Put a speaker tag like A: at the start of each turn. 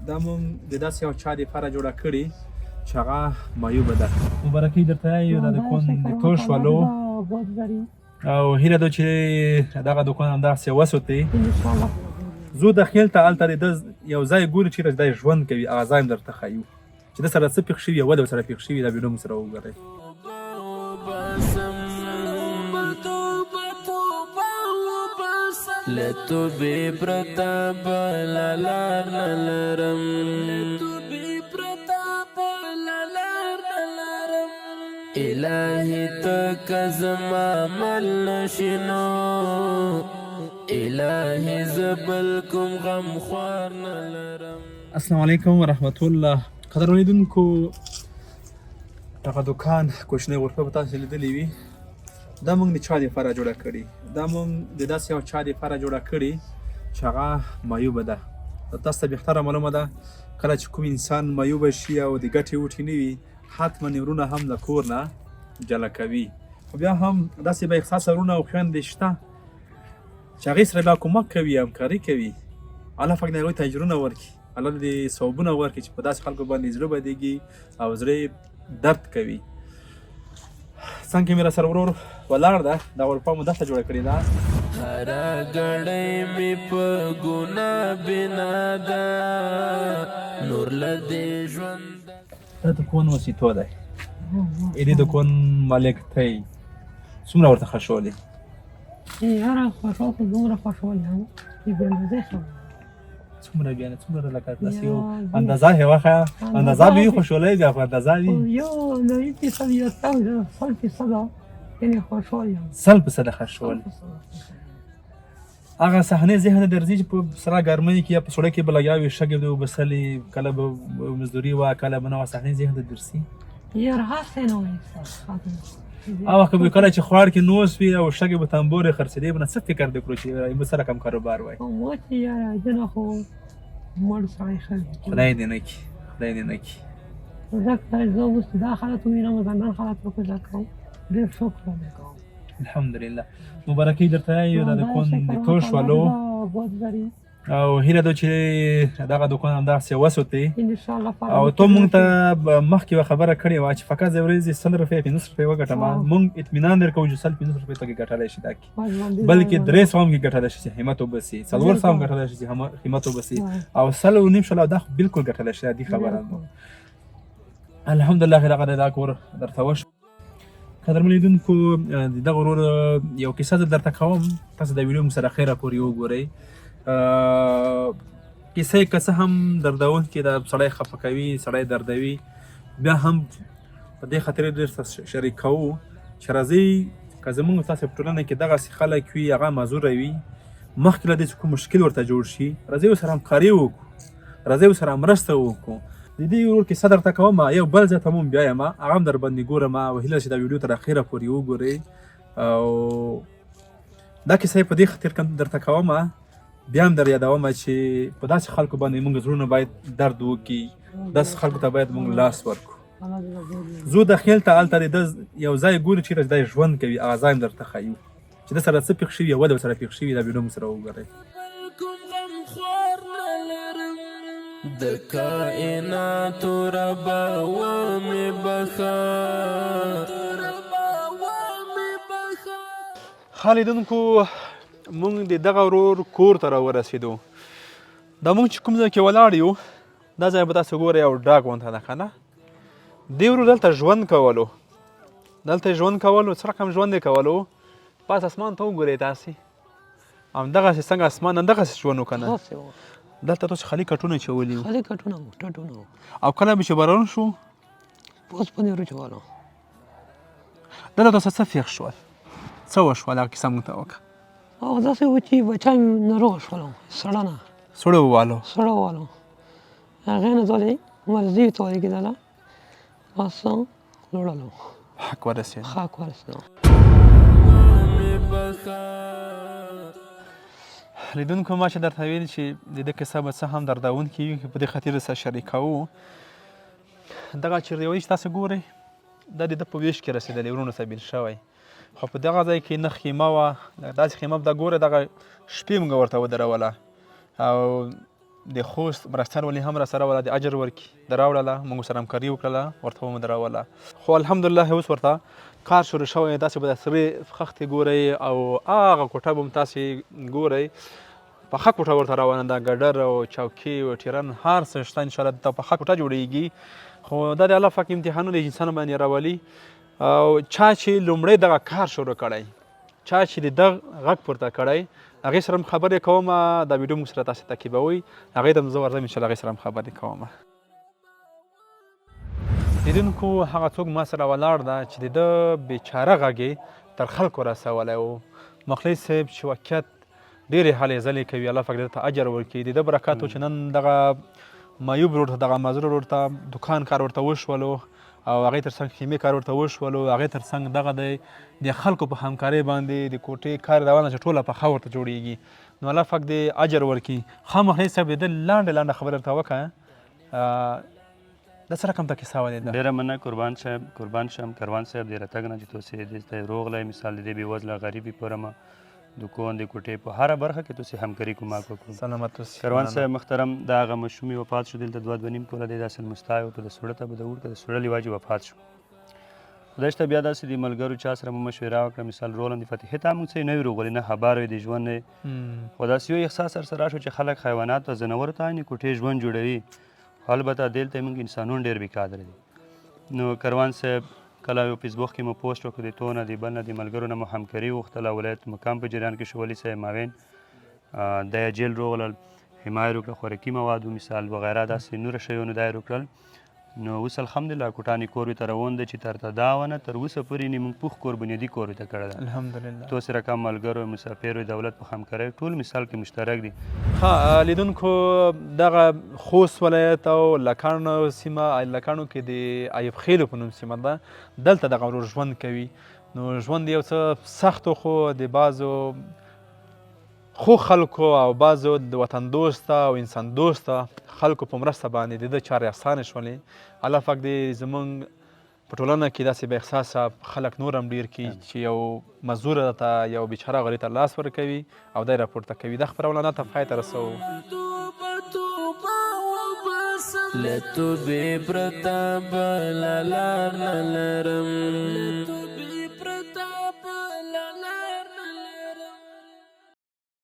A: دا مونږ د داسې یو چا دپاره جوړه کړې چې هغه معیوبه ده. مبارکي درته یو دا د کندتور شولو او هیله ده چې دغه دوکان همدغسې وساتئ. زو داخل ته هلته د ده یو ځای ګوري چېرته چې دی ژوند کوي هغه ځای هم درته ښیو چې ده سره څه پېښ شوي او ولې ورسره پېښ شوي دا ویډیو مو سره وګورئ.
B: لتوبې پرته بله لار نه لرم الهي ته که زما عمل نشي نو الهي زه بل کوم غم خوار نه لرم.
A: السلام علیکم ورحمت الله. قدر لیدونکو دغه دوکان کوچنۍ غرفه به تاسو لیدلې وي. دا مونږ د چا دپاره جوړه کړې دا مونږ د داسې یو چا دپاره جوړه کړې چې هغه معیوبه ده. تاسو ته بهتره معلومه ده کله چې کوم انسان معیوبه شي او د ګټې وټې نه وي حتما ورونه هم له کور نه جلا کوي. خو بیا هم داسې با احساسه ورونه او خویندې شته چې هغې سره بیا کومک کوي همکاري کوي. الله پاک دې هغوی ته اجرونه ورکړي، الله دې ثوابونه ورکړي چې په داسې خلکو باندې زړه بدېږي او زړه درد کوي. څنګه کې مې را سره ورور ولاړ ده دا غرفه مو دلته جوړه کړې ده.
B: هره ګړۍ مې په ګناه بنا ده نور له دې ژوند
A: دا دوکان وسیتو دی دې دوکان مالک ته یې څومره ورته خوښولې؟
C: هره خوښول خو دومره خوښول هم چې بېاندازې ښه
A: څومره بیا څومره لکه داسې یو اندازه یې وښیه اندازه به وي خوشحالۍ بیا خو اندازه وي
C: یو 90% یا 100% یعنې خوښول یم
A: 100% خوښول. هغه صحنې ذهن ته درځي چې په سره ګرمۍ کې یا په سړک کې به لګیا وي شګې به وبسلې کله به مزدوري وه کله به نه وه صحنې ذهن ته درځي.
C: یار هسې نه وایي
A: هغه وخت به کله چې خوار کې نوس وي او شګې به تنبورې خرڅېدې به نه څه فکر دې کړو چې موږ سره کم کاروبار وای.
C: ما چې یاره دنه خو مړ سړی ښه وي
A: خدای دې نه کړي خدای دې نه کړي.
C: ځکه زه اوس دا حالت ووینم ځانګړ حالت وکړو دا کوم ډېر شکر مې کوم.
A: الحمدلله. مبارکي درته یو دا د کندتور شولو او هیله ده چې دغه دوکان همدغسې وساتئ او تو مونږ ته مخکې یوه خبره کړې وه چې فقط د ورځې 100 روپۍ 15 روپۍ وګټم. مونږ اطمینان درکوو چې 115 روپۍ ته کې ګټلی شي دا کې بلکې 300 هم کې ګټلی شي چې همت وبسي 400 هم ګټلی شي چې همت وبسي او 100 دا خو بلکل ګټلی شي دې خبره ده. الحمدلله دغه دا کور درته وشو. قدرمن لیدونکو د دغه ورور یو کیسه زه درته کوم تاسو د ویډیو مو سره اخره پورې وګورئ. کیسه یې که څه هم دردونکې ده سړی خفه کوي سړی دردوي بیا هم په دې خاطر ډېر شریک کوو چې راځئ که زموږ تاسې په ټولنه کې دغسې خلک وي هغه معذوره وي مخکې له دې چې کوم مشکل ورته جوړ شي راځئ ورسره همکاري وکړو راځئ ورسره مرسته وکړو. د دې ورور کیسه درته کوم یو بل ځای ته مو بیایم هغه هم در باندې ګورم او هیله چې دا ویډیو تر اخره پورې وګورئ. او دا کیسه یې په دې خاطر درته کوم بیا هم در یادوم چې په داسې خلکو باندې موږ زړونه باید درد وکړي داسې خلکو ته باید موږ لاس ورکړو. زو داخل ته هلته د ده یو ځای ګوري چېرته چې دی ژوند کوي هغه ځای هم درته ښیو چې ده سره څه پېښ شوي او ولې ورسره پېښ شوي دا ویډیو مو سره وګورئ.
B: د کائناتو ربا ومې بخا
A: ښه لیدونکو مونږ د دغه ورور کور ته راورسېدو. دا مونږ چې کوم ځای کې ولاړ یو دا ځای به تاسو ګورئ یو ډاګ غونته ده که نه. دې ورور دلته ژوند کولو څه رقم ژوند یې کولو پاس اسمان ته وګورئ تاسې همدغسې څنګه اسمان همدغسې ژوند و که نه دلته تاسو خالي کټونه اچولي وو
C: خالي کټونه وو ټټونه وو
A: او کله به چې باران شو
C: اوس په دې وچولو
A: دلته تاسو څه پېښ شول څه وشول هغه کیسه موږ ته وکړه.
C: او داسې و چې بچیان ناروغه شولو
A: سړه ووالو
C: هغې نه ځولې مرضي ورته ولګېدله بس لوړلو
A: حق ورسېد. لیدونکو ما چې درته ویل چې د دې کیسه به څه هم دردونکې وي په دې خاطر سره شریکوو. دغه چې ریوایي چې تاسو ګورئ دا د ده په ویش کې رسېدلی ورونو ته بیل شوی خو په دغه ځای کې نه خیمه وه داسې خیمه به دا ګوره دغه شپې موږ ورته ودروله او د خوست مرستیال والي هم راسره وله د اجر ورکړي د راوړله موږ سره همکاري وکړله ورته به مو دراوله خو الحمدلله اوس ورته کار شروع شوی داسې به د سرې خښتې ګورئ او هغه کوټه به هم تاسې ګورئ پخه کوټه ورته روانه ده ګډر او چوکۍ او ټیرن هر څه شته انشاءالله دلته پخه کوټه جوړیږي خو دا د الله پاک امتحانونه د انسان باندې راولي او چا چې لومړی دغه کار شروع کړی چا چې د دغه غږ پورته کړی هغې سره هم خبرې کوم دا ویډیو موږ سره تاسې تعقیبوئ هغې ته هم زه ورځم انشاءالله هغې سره هم خبرې کوم لیدونکو هغه څوک ما سره ولاړ ده چې د ده بېچاره غږ یې تر خلکو رسولی و مخلص صاحب چې واقعیت ډېرې هلې ځلې کوي الله پاک دې ته اجر ورکړي د ده برکت و چې نن دغه معیوب رور ته دغه معذور رور ته دکان کار ورته وشولو او هغې تر څنګ خیمې کار ورته وشولو هغې تر څنګ دغه دی د خلکو په همکارۍ باندې د کوټې کار روانه چې ټوله پخه ورته جوړیږي نو الله پاک دې اجر ورکړي ښه مخلص صاحب د ده لنډه خبره ورته وکړه دا څه رقم ته کیسه ولیده
D: ډېره مننه قربان شم کروان صاحب د راتګ نه چې تاسې دلته روغلی مثال د دې بېوزله غریبي پورمه د کون د کوټې په هره برخه کې تاسې همکاري کومک وکړو
A: سلامت اوسئ
D: کروان صاحب محترم د هغه ماشوم وفات شو دلته 2 نیم کاله دی داسې المستا و په د سوړه ته به د اور که د سوړلې واجې وفات شو خدای شته بیا داسې د ملګرو چا سره مو مشوره وکړه مثال روland فتحې ته موږ څه نه وي روغلي نه خبر وي د ژوند نه خو داسې یو احساس سره راشو چې خلک حیوانات او ځناورو ته یعنې کوټې ژوند جوړوي خو البته دلته موږ انسانون ډېر بېقادره دي نو کروان صاحب کله یو فیسبوک کې مو پوسټ وکړو د تو نه د بل نه د ملګرو نه مو همکاري وغوښتله ولایت مقام په جریان کې شو ولي صاحب معاون دا یې جیل روغلل حمایه یې وکړه خوراکي موادو مثال وغیره داسې نوره شیانو دا یې وکړل نو اوس الحمدلله کوټانې کور ورته روان دی چې تر تداونه تر اوسه پورې نه موږ پوخ کور بنیادي کور ورته کړی ده
A: الحمدلله
D: تو سره کم ملګرو مسافرو دولت په همکارۍ ټول مثال کې مشترک دي
A: ها لیدونکو دغه خوست ولایت او لکاڼو سیمه لکاڼو کې د ایوب خیلو په نوم سیمه ده دلته دغه ورور ژوند کوي نو ژوند یو څه سخت خو د بعضو خو خلکو او بعضو د وطن دوسته او انسان دوسته خلکو په مرسته باندې د ده چارې اسانې شولې الله پاک دې زموږ په ټولنه کې داسې با احساسه خلک نور هم ډېر کړي چې یو مزدوره ته یو بیچاره غریب ته لاس ورکوي او دی راپورته کوي دا خپرونه ته پای ته رسوو
B: له توبې پرته بله لار نه لرم